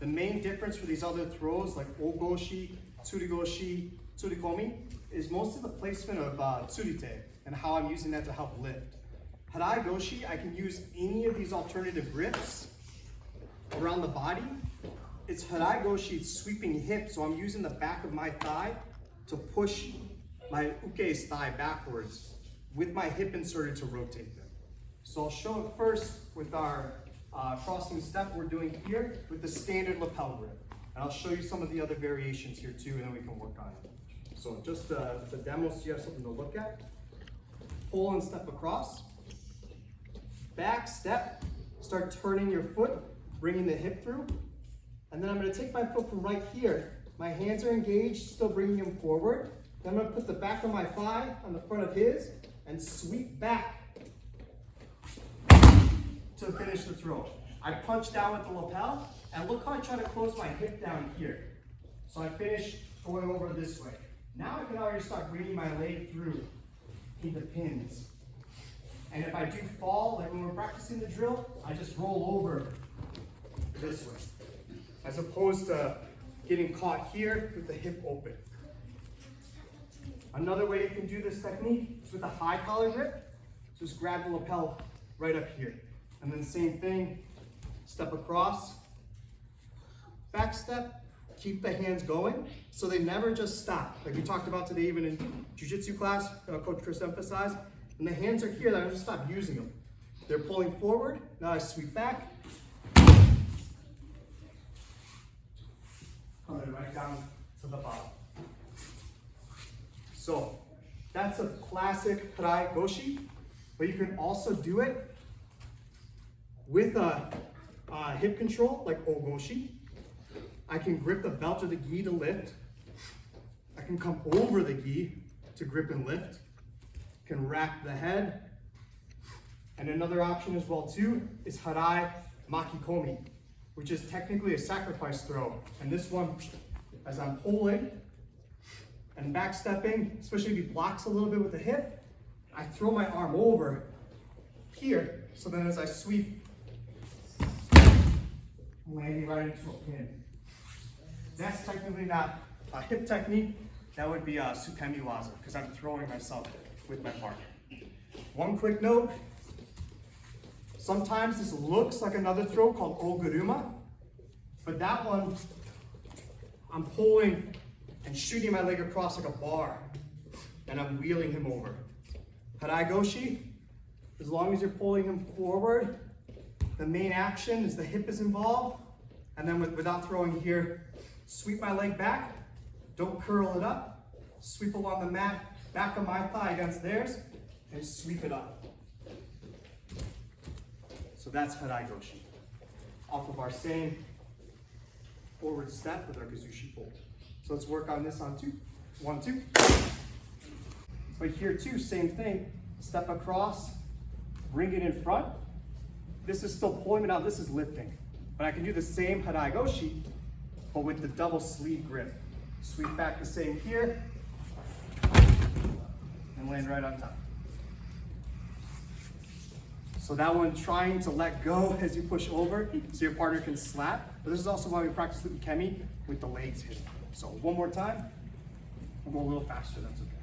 The main difference for these other throws like Goshi, Tsurigoshi, Tsurikomi is mostly the placement of Tsurite and how I'm using that to help lift. Harai Goshi, I can use any of these alternative grips around the body. It's Harai Goshi, it's sweeping hip, so I'm using the back of my thigh to push my uke's thigh backwards with my hip inserted to rotate them. So I'll show it first with our crossing step we're doing here with the standard lapel grip. And I'll show you some of the other variations here too, and then we can work on it. So just the demo so you have something to look at. Pull and step across. Back step, start turning your foot, bringing the hip through. And then I'm gonna take my foot from right here. My hands are engaged, still bringing him forward. Then I'm gonna put the back of my thigh on the front of his and sweep back to finish the throw. I punch down with the lapel, and look how I try to close my hip down here. So I finish going over this way. Now I can already start bringing my leg through into pins. And if I do fall, like when we're practicing the drill, I just roll over this way, as opposed to getting caught here with the hip open. Another way you can do this technique is with a high collar grip. Just grab the lapel right up here. And then same thing, step across, back step, keep the hands going so they never just stop. Like we talked about today, even in jiu-jitsu class, Coach Chris emphasized, and the hands are here, I don't just stop using them. They're pulling forward, now I sweep back, coming right down to the bottom. So that's a classic Harai Goshi, but you can also do it with a hip control like Goshi. I can grip the belt or the gi to lift. I can come over the gi to grip and lift. Can rack the head. And another option as well too is Harai Makikomi, which is technically a sacrifice throw. And this one, as I'm pulling and backstepping, especially if he blocks a little bit with the hip, I throw my arm over here. So then as I sweep, I'm landing right into a pin. That's technically not a hip technique. That would be a Tsukemi waza, because I'm throwing myself with my partner. One quick note. Sometimes this looks like another throw called Oguruma, but that one, I'm pulling and shooting my leg across like a bar, and I'm wheeling him over. Harai Goshi, as long as you're pulling him forward, the main action is the hip is involved, and then without throwing here, sweep my leg back, don't curl it up, sweep along the mat, back of my thigh against theirs, and sweep it up. So that's Harai Goshi, off of our same forward step with our Kazushi pull. So let's work on this on two. 1, 2. But here too, same thing, step across, bring it in front. This is still pulling, but now this is lifting. But I can do the same Harai Goshi, but with the double sleeve grip. Sweep back the same here, and land right on top. So that one, trying to let go as you push over, so your partner can slap. But this is also why we practice the ukemi with the legs hitting. So one more time, we'll go a little faster, that's okay.